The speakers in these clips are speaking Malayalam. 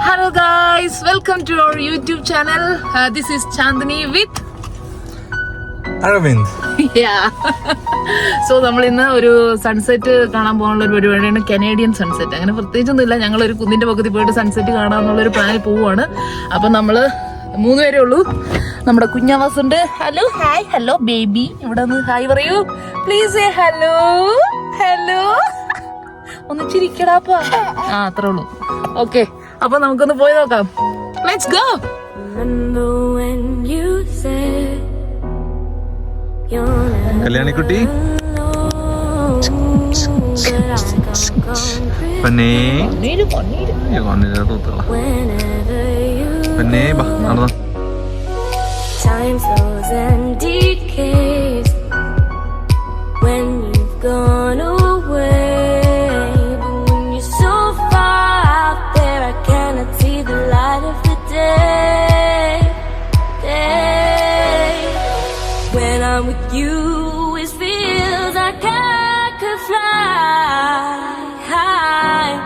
Hello guys, welcome to our YouTube channel. This is Chandni with Aravind. Yeah. So നമ്മൾ ഇന്ന് ഒരു സൺസെറ്റ് കാണാൻ പോകാനുള്ള ഒരു പരിപാടിയാണ്, കനേഡിയൻ സൺസെറ്റ്. അങ്ങനെ പ്രത്യേകിച്ചൊന്നുമില്ല, ഞങ്ങൾ ഒരു കുന്നിന്റെ പകുതി പോയിട്ട് സൺസെറ്റ് കാണാന്നുള്ള ഒരു പ്ലാനിൽ പോവുകയാണ്. അപ്പം നമ്മള് 3 പേരേ ഉള്ളൂ. നമ്മുടെ കുഞ്ഞാവാസ് ഉണ്ട്. Hello, hi, hello baby. ഇവിടെ ഒന്ന് ഹായ് പറയൂ പ്ലീസ്. Say hello. ഹലോ, ഒന്ന് ചിരിക്കടാപ്പാ. അത്രേ ഉള്ളൂ. ഓക്കെ, അപ്പൊ നമുക്കൊന്ന് പോയി നോക്കാം. Let's go. കല്യാണിക്കുട്ടി പന്നേ പന്നേ ബാ നടന്നോ. Time slows and decays when you've gone away. But when you're so far out there, I cannot see the light of the day. When I'm with you, it feels like I could fly high.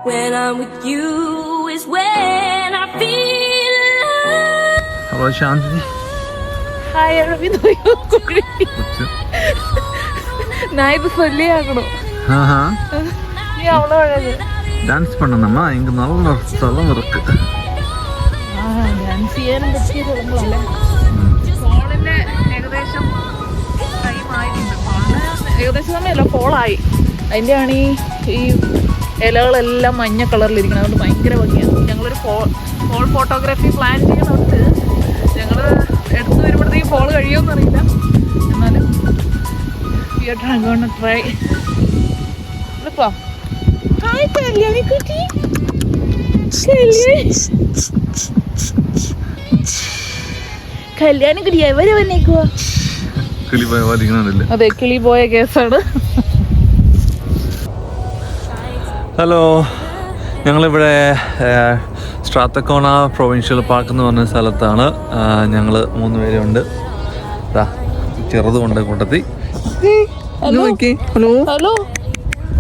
When I'm with you is when I feel. Hello Shanti. Hi Aravind. ഞാൻ ഇത് சொல்லியாகണോ? നീ അവളോ டான்ஸ் பண்ணணுமா? இங்க நல்ல സ്ഥലം இருக்கு. ഡാൻസ് ചെയ്യാനും പറ്റിയ സ്ഥലങ്ങളല്ല. ഫോളിന്റെ ഏകദേശം ടൈം ആയിട്ടുണ്ട്. ഏകദേശം സമയമല്ല, ഫോളായി. അതിൻ്റെ ആണ് ഈ ഇലകളെല്ലാം മഞ്ഞ കളറിലിരിക്കണം. അതുകൊണ്ട് ഭയങ്കര ഭംഗിയാണ്. ഞങ്ങളൊരു ഫോൾ ഫോട്ടോഗ്രാഫി പ്ലാൻ ചെയ്യുന്നുണ്ട്. ഞങ്ങൾ എടുത്തു വരുമ്പോഴത്തേക്ക് ഫോൾ കഴിയുമെന്ന് അറിയില്ല, എന്നാലും ട്രൈ. ഹായ് കല്യാണിക്കുട്ടി. കല്യാണിക്കുട്ടി എവരെ വന്നേക്കുവാ? അതെ, കിളി പോയ കേസാണ്. ഹലോ, ഞങ്ങളിവിടെ സ്ട്രാത്തക്കോണ പ്രൊവിൻഷ്യൽ പാർക്ക് എന്ന് പറഞ്ഞ സ്ഥലത്താണ്. ഞങ്ങൾ 3 പേരുണ്ട്. ചെറുതുകൊണ്ട് കൂട്ടത്തിൽ. Hello hello.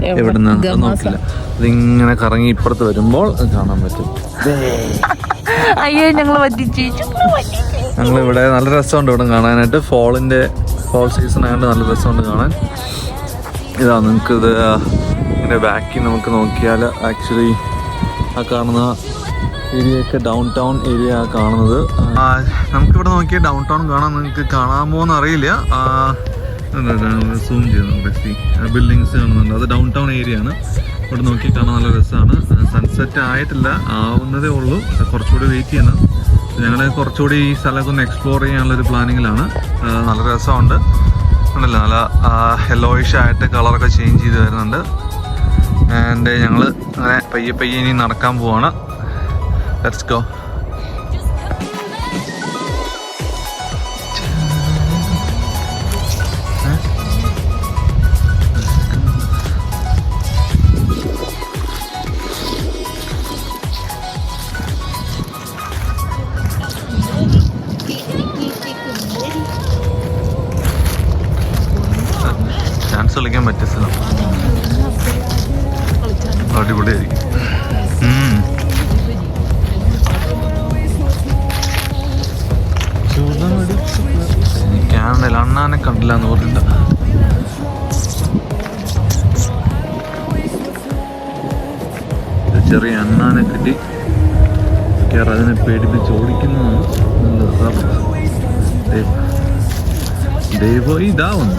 എവിടെ നിന്നാണ് നോക്കില്ല. ഇതിങ്ങനെ കറങ്ങി ഇപ്പുറത്ത് വരുമ്പോൾ കാണാൻ പറ്റും. അയ്യോ, ഞങ്ങൾ പറ്റിച്ചു. ഞങ്ങളിവിടെ നല്ല രസമുണ്ട് ഇവിടെ കാണാനായിട്ട്. ഫോൾ സീസൺ ആയതുകൊണ്ട് നല്ല രസമുണ്ട് കാണാൻ. ഇതാ നിങ്ങൾക്കിത് ഇതിൻ്റെ ബാക്കിൽ നമുക്ക് നോക്കിയാൽ ആക്ച്വലി ആ കാണുന്ന ഏരിയയൊക്കെ ഡൗൺ ടൗൺ ഏരിയ കാണുന്നത്. നമുക്കിവിടെ നോക്കിയാൽ ഡൗൺ ടൗൺ കാണാൻ. നിങ്ങൾക്ക് കാണാമോ എന്ന് അറിയില്ല. സൂം ചെയ്യുന്നുണ്ട്. ബിൽഡിങ്സ് കാണുന്നുണ്ട്. അത് ഡൗൺ ടൗൺ ഏരിയ ആണ്. ഇവിടെ നോക്കി കാണാൻ നല്ല രസമാണ്. സൺസെറ്റ് ആയിട്ടില്ല, ആവുന്നതേ ഉള്ളൂ. കുറച്ചുകൂടി വെയിറ്റ് ചെയ്യണം. ഞങ്ങൾ കുറച്ചുകൂടി ഈ സ്ഥലമൊക്കെ ഒന്ന് എക്സ്പ്ലോർ ചെയ്യാനുള്ളൊരു പ്ലാനിങ്ങിലാണ്. നല്ല രസമുണ്ട്. ഉണ്ടല്ലോ, നല്ല യെല്ലോയിഷ് ആയിട്ട് കളറൊക്കെ ചേഞ്ച് ചെയ്ത് വരുന്നുണ്ട്. ആൻഡ് ഞങ്ങൾ അങ്ങനെ പയ്യെ പയ്യെ ഇനി നടക്കാൻ പോവാണ്. Let's go. ഡാൻസ് കളിക്കാൻ പറ്റിയ സ്ഥലം. അടിപൊളിയായിരിക്കും. ക്യാനഡയിൽ അണ്ണാനെ കണ്ടില്ല എന്ന് പറഞ്ഞിട്ട് ചെറിയ അണ്ണാനെ കിട്ടി. അതിനെ പേടിപ്പിച്ച് ഓടിക്കുന്നതാണ് നല്ലത്. ദൈവോ ഇതാവുന്നു.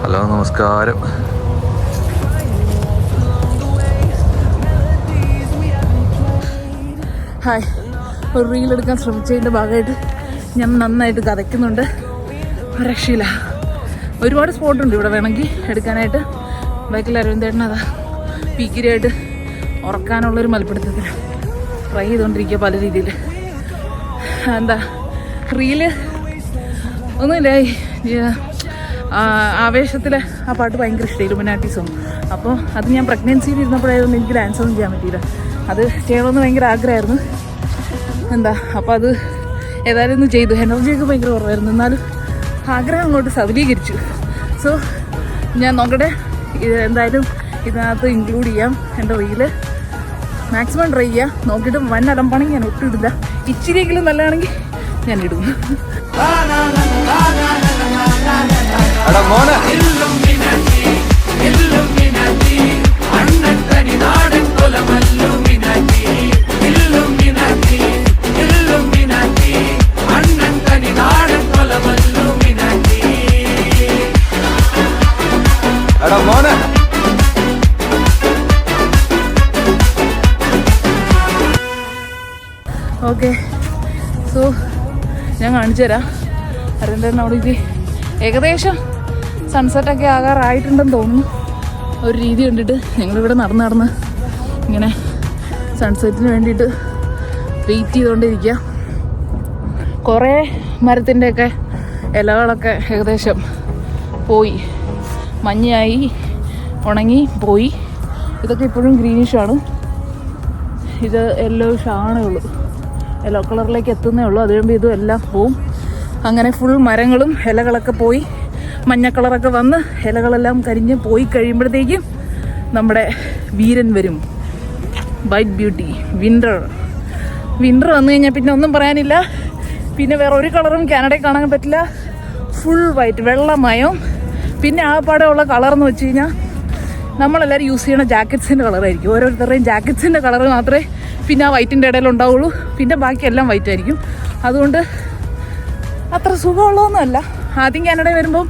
ഹലോ, നമസ്കാരം. ഹായ്. ഒരു റീലെടുക്കാൻ ശ്രമിച്ചതിൻ്റെ ഭാഗമായിട്ട് ഞാൻ നന്നായിട്ട് കഥയ്ക്കുന്നുണ്ട്. രക്ഷയില്ല. ഒരുപാട് സ്പോട്ടുണ്ട് ഇവിടെ വേണമെങ്കിൽ എടുക്കാനായിട്ട്. ബാക്കിൽ അരവിന്ദേട്ടൻ അതാ പീക്കിരിയായിട്ട് ഉറക്കാനുള്ളൊരു മൽപ്പിടുത്തത്തിൽ ട്രൈ ചെയ്തുകൊണ്ടിരിക്കുക പല രീതിയിൽ. എന്താ റീല് ഒന്നുമില്ല, ആവേശത്തിൽ ആ പാട്ട് ഭയങ്കര ഇഷ്ടമായി, ഇലുമിനാറ്റി സോങ്. അപ്പോൾ അത് ഞാൻ പ്രഗ്നൻസിയിൽ ഇരുന്നപ്പോഴായതുകൊണ്ട് എനിക്ക് ഡാൻസ് ഒന്നും ചെയ്യാൻ പറ്റിയില്ല. അത് ചെയ്യണമെന്ന് ഭയങ്കര ആഗ്രഹമായിരുന്നു. എന്താ അപ്പോൾ അത് ഏതായാലും ഒന്ന് ചെയ്തു. എനർജിയൊക്കെ ഭയങ്കര കുറവായിരുന്നു, എന്നാലും ആഗ്രഹം അങ്ങോട്ട് സബലീകരിച്ചു. സോ ഞാൻ നോക്കട്ടെ, എന്തായാലും ഇതിനകത്ത് ഇൻക്ലൂഡ് ചെയ്യാം എൻ്റെ റീല്. മാക്സിമം ട്രൈ ചെയ്യാം. നോക്കിയിട്ട് വൻ അലമ്പാണെങ്കിൽ ഞാൻ ഒട്ടും ഇടില്ല, ഇച്ചിരിയെങ്കിലും നല്ലതാണെങ്കിൽ ഞാൻ ഇടും. ഓക്കെ, സോ ഞാൻ കാണിച്ചു തരാം. അരന്തേട്ടൻ അവിടെ ഇത് ഏകദേശം സൺസെറ്റൊക്കെ ആകാറായിട്ടുണ്ടെന്ന് തോന്നുന്നു. ഒരു രീതി കണ്ടിട്ട് ഞങ്ങളിവിടെ നടന്ന് ഇങ്ങനെ സൺസെറ്റിന് വേണ്ടിയിട്ട് വെയിറ്റ് ചെയ്തുകൊണ്ടിരിക്കുക. കുറേ മരത്തിൻ്റെയൊക്കെ ഇലകളൊക്കെ ഏകദേശം പോയി, മഞ്ഞായി ഉണങ്ങി പോയി. ഇതൊക്കെ ഇപ്പോഴും ഗ്രീനിഷാണ്. ഇത് യെല്ലോയിഷ് ആണേ ഉള്ളൂ, യെല്ലോ കളറിലേക്ക് എത്തുന്നേ ഉള്ളൂ. അത് കഴിയുമ്പോൾ ഇതും എല്ലാം പോവും. അങ്ങനെ ഫുൾ മരങ്ങളും ഇലകളൊക്കെ പോയി, മഞ്ഞ കളറൊക്കെ വന്ന് ഇലകളെല്ലാം കരിഞ്ഞ് പോയി കഴിയുമ്പോഴത്തേക്കും നമ്മുടെ വീരൻ വരും. വൈറ്റ് ബ്യൂട്ടി വിൻ്റർ വന്നു കഴിഞ്ഞാൽ പിന്നെ ഒന്നും പറയാനില്ല. പിന്നെ വേറെ ഒരു കളറും കാനഡയിൽ കാണാൻ പറ്റില്ല. ഫുൾ വൈറ്റ്, വെള്ളമയം. പിന്നെ ആകപ്പാടെ ഉള്ള കളറെന്ന് വെച്ച് കഴിഞ്ഞാൽ നമ്മളെല്ലാവരും യൂസ് ചെയ്യുന്ന ജാക്കറ്റ്സിൻ്റെ കളറായിരിക്കും. ഓരോരുത്തരുടെയും ജാക്കറ്റ്സിൻ്റെ കളർ മാത്രമേ പിന്നെ ആ വൈറ്റിൻ്റെ ഇടയിൽ ഉണ്ടാവുള്ളൂ. പിന്നെ ബാക്കിയെല്ലാം വൈറ്റ് ആയിരിക്കും. അതുകൊണ്ട് അത്ര സുഖമുള്ളതൊന്നുമല്ല. ആദ്യം കാനഡയിൽ വരുമ്പം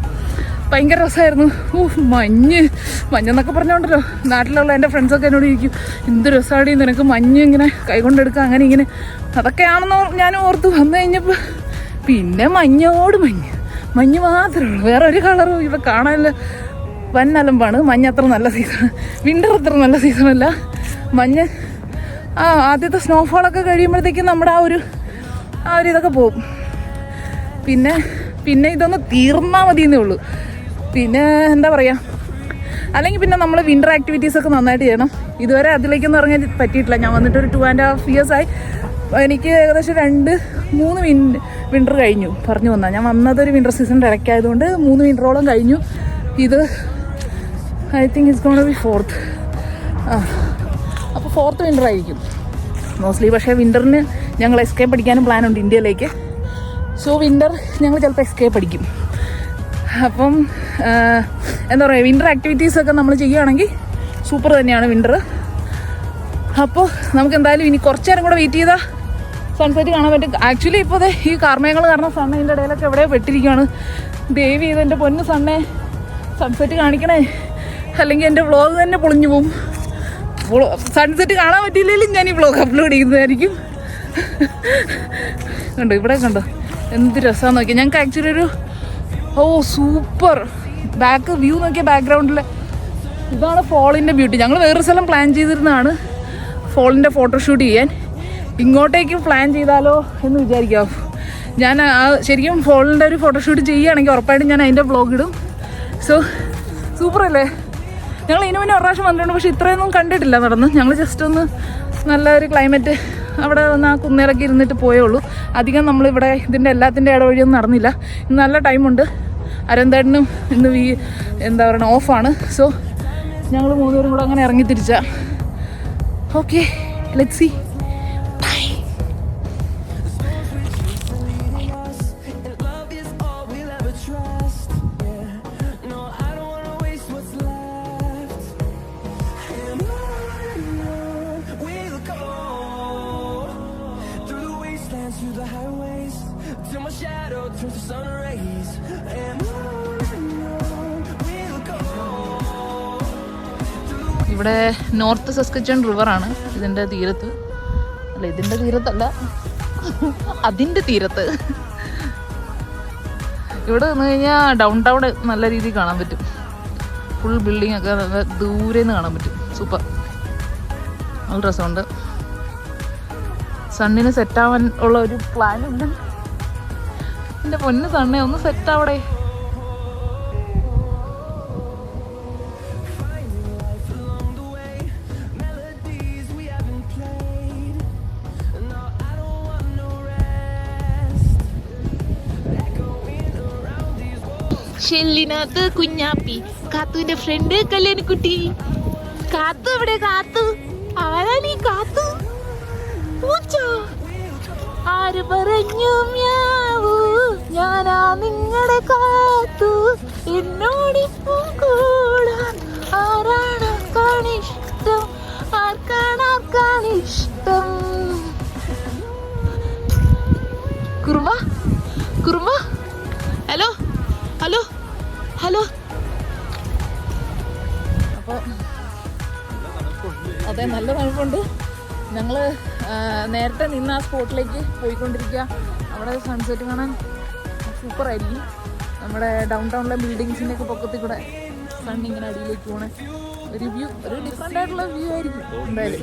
ഭയങ്കര രസമായിരുന്നു. മഞ്ഞെന്നൊക്കെ പറഞ്ഞോണ്ടല്ലോ നാട്ടിലുള്ള എൻ്റെ ഫ്രണ്ട്സൊക്കെ എന്നോട് ഇരിക്കും, എന്ത് രസമാടി നിനക്ക് മഞ്ഞ് ഇങ്ങനെ കൈകൊണ്ടെടുക്കുക അങ്ങനെ ഇങ്ങനെ. അതൊക്കെയാണെന്ന് ഞാൻ ഓർത്തു. വന്നു കഴിഞ്ഞപ്പോൾ പിന്നെ മഞ്ഞ് മാത്രമേ ഉള്ളൂ, വേറെ ഒരു കളറും ഇവ കാണാനില്ല. വൻ അലമ്പാണ്. മഞ്ഞ് അത്ര നല്ല സീസൺ, വിൻ്റർ അത്ര നല്ല സീസണല്ല. മഞ്ഞ് ആദ്യത്തെ സ്നോഫോളൊക്കെ കഴിയുമ്പോഴത്തേക്കും നമ്മുടെ ആ ഒരു ഇതൊക്കെ പോകും. പിന്നെ ഇതൊന്ന് തീർന്നാൽ മതിയെന്നേ ഉള്ളൂ. പിന്നെ എന്താ പറയുക, അല്ലെങ്കിൽ പിന്നെ നമ്മൾ വിൻ്റർ ആക്ടിവിറ്റീസൊക്കെ നന്നായിട്ട് ചെയ്യണം. ഇതുവരെ അതിലേക്കൊന്നും ഇറങ്ങാൻ പറ്റിയിട്ടില്ല. ഞാൻ വന്നിട്ട് ഒരു 2.5 years ആയി. എനിക്ക് ഏകദേശം 2-3 വിൻ്റർ കഴിഞ്ഞു. പറഞ്ഞു വന്നാൽ ഞാൻ വന്നതൊരു വിൻ്റർ സീസണിൻ്റെ ഇടയ്ക്കായതുകൊണ്ട് 3 വിൻ്ററോളം കഴിഞ്ഞു. ഇത് I think it's gonna B 4th. അപ്പോൾ 4th വിൻ്റർ ആയിരിക്കും മോസ്റ്റ്ലി. പക്ഷേ വിൻ്ററിന് ഞങ്ങൾ എസ്കേപ്പ് അടിക്കാനും പ്ലാനുണ്ട് ഇന്ത്യയിലേക്ക്. സോ വിൻ്റർ ഞങ്ങൾ ചിലപ്പോൾ എസ്കേപ്പ് അടിക്കും. അപ്പം എന്താ പറയുക, വിൻ്റർ ആക്ടിവിറ്റീസൊക്കെ നമ്മൾ ചെയ്യുകയാണെങ്കിൽ സൂപ്പർ തന്നെയാണ് വിൻ്റർ. അപ്പോൾ നമുക്ക് എന്തായാലും ഇനി കുറച്ച് നേരം കൂടെ വെയിറ്റ് ചെയ്താൽ സൺസെറ്റ് കാണാൻ പറ്റും. ആക്ച്വലി ഇപ്പോൾ ഈ കാർമേഘങ്ങൾ കാരണം സണ്ണ ഇതിൻ്റെ ഇടയിലൊക്കെ എവിടെയോ പെട്ടിരിക്കുകയാണ്. ദയവ് ചെയ്ത് എൻ്റെ പൊന്ന് സണ്ണെ സൺസെറ്റ് കാണിക്കണേ, അല്ലെങ്കിൽ എൻ്റെ വ്ളോഗ് തന്നെ പൊളിഞ്ഞു പോകും. സൺസെറ്റ് കാണാൻ പറ്റിയില്ലെങ്കിലും ഞാൻ ഈ വ്ളോഗ് അപ്ലോഡ് ചെയ്യുന്നതായിരിക്കും. കണ്ടോ, ഇവിടെ കണ്ടോ എന്ത് രസമാണെന്ന് നോക്കിയാൽ. ഞങ്ങൾക്ക് ആക്ച്വലി ഒരു സൂപ്പർ ബാക്ക് വ്യൂ നോക്കിയ ബാക്ക്ഗ്രൗണ്ടിൽ ഇതാണ് ഫോളിൻ്റെ ബ്യൂട്ടി. ഞങ്ങൾ വേറൊരു സ്ഥലം പ്ലാൻ ചെയ്തിരുന്നതാണ് ഫോളിൻ്റെ ഫോട്ടോഷൂട്ട് ചെയ്യാൻ. ഇങ്ങോട്ടേക്കും പ്ലാൻ ചെയ്താലോ എന്ന് വിചാരിക്കാം. ഞാൻ ശരിക്കും ഫോളിൻ്റെ ഒരു ഫോട്ടോഷൂട്ട് ചെയ്യുകയാണെങ്കിൽ ഉറപ്പായിട്ടും ഞാൻ അതിൻ്റെ വ്ളോഗ് ഇടും. സോ സൂപ്പറല്ലേ. ഞങ്ങൾ ഇതിനു മുന്നേ ഒരു പ്രാവശ്യം വന്നിട്ടുണ്ട്, പക്ഷേ ഇത്രയൊന്നും കണ്ടിട്ടില്ല നടന്ന്. ഞങ്ങൾ ജസ്റ്റ് ഒന്ന് നല്ലൊരു ക്ലൈമറ്റ് അവിടെ വന്ന് ആ കുന്നേലൊക്കെ ഇരുന്നിട്ട് പോയേ ഉള്ളൂ. അധികം നമ്മളിവിടെ ഇതിൻ്റെ എല്ലാത്തിൻ്റെ ഇടവഴിയൊന്നും നടന്നില്ല. ഇന്ന് നല്ല ടൈമുണ്ട്. അരന്തേട്ടനും ഇന്ന് എന്താ പറയുക ഓഫാണ്. സോ ഞങ്ങൾ 3 പേരും കൂടെ അങ്ങനെ ഇറങ്ങി തിരിച്ചാ. Okay, let's see. ഇവിടെ നോർത്ത് സസ്കച്ചൺ റിവറാണ് ഇതിൻ്റെ തീരത്ത്. അല്ല, ഇതിൻ്റെ തീരത്തല്ല, അതിൻ്റെ തീരത്ത്. ഇവിടെ വന്നു കഴിഞ്ഞാൽ ഡൗൺ ടൗൺ നല്ല രീതിയിൽ കാണാൻ പറ്റും. ഫുൾ ബിൽഡിംഗ് ഒക്കെ ദൂരെ നിന്ന് കാണാൻ പറ്റും. സൂപ്പർ, നല്ല രസമുണ്ട്. സണ്ണിന് സെറ്റാവാൻ ഉള്ള ഒരു പ്ലാനുണ്ട്. എൻ്റെ പൊന്ന് സണ്ണെ ഒന്ന് സെറ്റാവടെ. ഷെല്ലിനകത്ത് കുഞ്ഞാപ്പി, കാത്തുവിന്റെ ഫ്രണ്ട് കല്യാണിക്കുട്ടി. കാത്തു എവിടെ? കാത്തു ആരാ നീ? കാത്തു പൂച്ച. ആര് പറഞ്ഞു മ്യാവൂ, ഞാനാ നിങ്ങളുടെ കാത്തു. എന്നോടിപ്പം കൂടാൻ ആരാണാർക്കാണിഷ്ടം, ആർക്കാണാർക്കാണിഷ്ടം. കുറുമ കുറുമ, ഹലോ ഹലോ ഹലോ. അപ്പോൾ അതെ, നല്ല തണുപ്പുണ്ട്. ഞങ്ങൾ നേരത്തെ നിന്ന് ആ സ്പോട്ടിലേക്ക് പോയിക്കൊണ്ടിരിക്കുക. അവിടെ സൺസെറ്റ് കാണാൻ സൂപ്പറായിരിക്കും. നമ്മുടെ ഡൗൺ ടൗണിലെ ബിൽഡിങ്സിൻ്റെ ഒക്കെ പൊക്കത്തിൽ കൂടെ സൺ ഇങ്ങനെ അടിയിലേക്ക് പോകണേ ഒരു വ്യൂ, ഒരു ഡിഫറെൻ്റ് ആയിട്ടുള്ള വ്യൂ ആയിരിക്കും എന്തായാലും.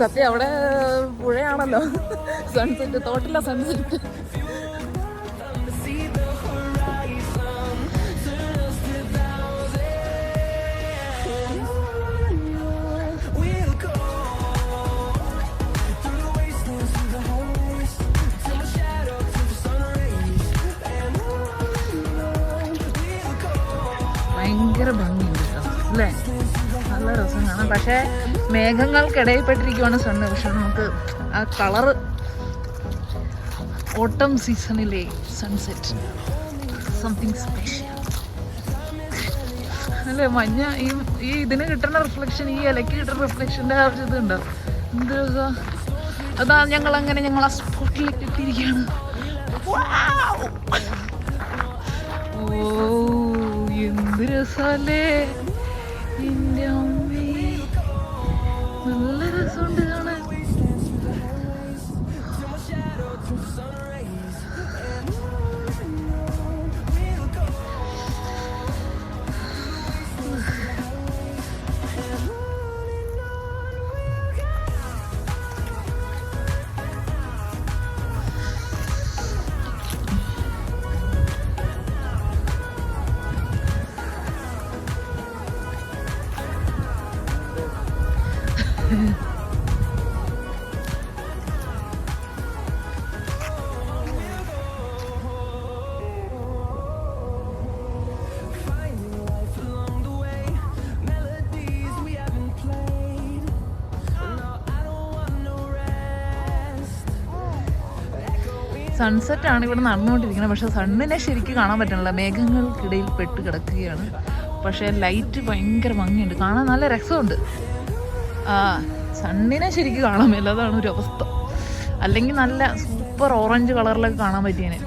സത്യം അവിടെ പുഴയാണല്ലോ സൺസെറ്റ്, തോട്ടില്ല സൺസെറ്റ്. ഭയങ്കര ഭംഗിയുണ്ട് കേട്ടോ അല്ലേ, നല്ല രസം കാണാം. പക്ഷേ മേഘങ്ങൾക്കിടയിൽപ്പെട്ടിരിക്കുവാണ് സണ്ണ്. പക്ഷെ നമുക്ക് ആ കളറ് ഓട്ടം സീസണിലെ സൺസെറ്റ് സംതിങ് സ്പെഷ്യൽ അല്ലേ. മഞ്ഞ ഈ ഇതിന് കിട്ടുന്ന റിഫ്ലക്ഷൻ, ഈ ഇലയ്ക്ക് കിട്ടുന്ന റിഫ്ലക്ഷൻ്റെ ആ ഒരു ഇതുണ്ടോ, എന്ത് രസം. അതാ ഞങ്ങൾ ആ സ്പോട്ടിലേക്ക് എത്തിയിരിക്കുകയാണ്. ഓ എന്ത് രസല്ലേ എൻ്റെ അമ്മേ, നല്ല രസമുണ്ട് കാണാൻ. സൺസെറ്റ് ആണ് ഇവിടെ നടന്നുകൊണ്ടിരിക്കുന്നത്. പക്ഷെ സണ്ണിനെ ശരിക്കും കാണാൻ പറ്റണില്ല, മേഘങ്ങൾക്കിടയിൽ പെട്ട് കിടക്കുകയാണ്. പക്ഷേ ലൈറ്റ് ഭയങ്കര ഭംഗിയുണ്ട്, കാണാൻ നല്ല രസമുണ്ട്. സണ്ണിനെ ശരിക്കും കാണാൻ പറ്റില്ല, അതാണ് ഒരു അവസ്ഥ. അല്ലെങ്കിൽ നല്ല സൂപ്പർ ഓറഞ്ച് കളറിലൊക്കെ കാണാൻ പറ്റിയേനെ,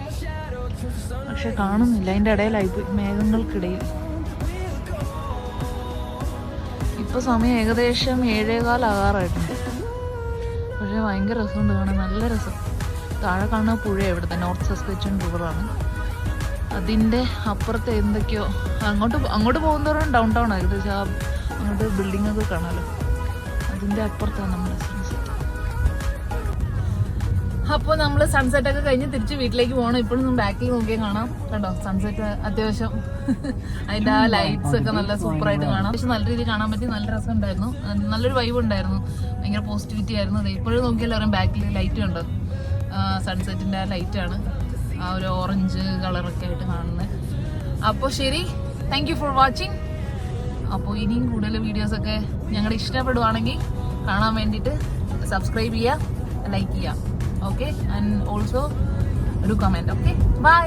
പക്ഷെ കാണുന്നില്ല. അതിൻ്റെ ഇടയിലായി പോയി, മേഘങ്ങൾക്കിടയിൽ. ഇപ്പോൾ സമയം ഏകദേശം 7:15 ആകാറായിട്ടുണ്ട്. പക്ഷേ ഭയങ്കര രസമുണ്ട് കാണാൻ, നല്ല രസം. താഴെ കാണുന്ന പുഴ ഇവിടുത്തെ നോർത്ത് സസ്പെൻഷൻ റിവറാണ്. അതിൻ്റെ അപ്പുറത്ത് എന്തൊക്കെയോ അങ്ങോട്ട് പോകുന്നതോറും ഡൗൺ ടൗൺ ആണ്. ഏകദേശം അങ്ങോട്ട് ബിൽഡിംഗ് ഒക്കെ കാണാമല്ലോ, അതിൻ്റെ അപ്പുറത്താണ് നമ്മുടെ സൺസെറ്റ്. അപ്പോൾ നമ്മൾ സൺസെറ്റ് ഒക്കെ കഴിഞ്ഞ് തിരിച്ച് വീട്ടിലേക്ക് പോകണം. ഇപ്പോഴും ബാക്കിൽ നോക്കിയാൽ കാണാം, കണ്ടോ സൺസെറ്റ് അത്യാവശ്യം അതിൻ്റെ ആ ലൈറ്റ്സ് ഒക്കെ നല്ല സൂപ്പറായിട്ട് കാണാം. പക്ഷെ നല്ല രീതിയിൽ കാണാൻ പറ്റി, നല്ല രസം ഉണ്ടായിരുന്നു, നല്ലൊരു വൈബ് ഉണ്ടായിരുന്നു, ഭയങ്കര പോസിറ്റിവിറ്റി ആയിരുന്നു. ഇപ്പോഴും നോക്കിയാൽ അറിയാം ബാക്കിൽ ലൈറ്റ് കണ്ടോ, സൺസെറ്റിൻ്റെ ആ ലൈറ്റാണ് ആ ഒരു ഓറഞ്ച് കളറൊക്കെ ആയിട്ട് കാണുന്നത്. അപ്പോൾ ശരി, താങ്ക് യു ഫോർ വാച്ചിങ്. അപ്പോൾ ഇനിയും കൂടുതൽ വീഡിയോസൊക്കെ ഞങ്ങളുടെ ഇഷ്ടപ്പെടുവാണെങ്കിൽ കാണാൻ വേണ്ടിയിട്ട് സബ്സ്ക്രൈബ് ചെയ്യുക, ലൈക്ക് ചെയ്യുക. Okay, and also do comment. Okay, by.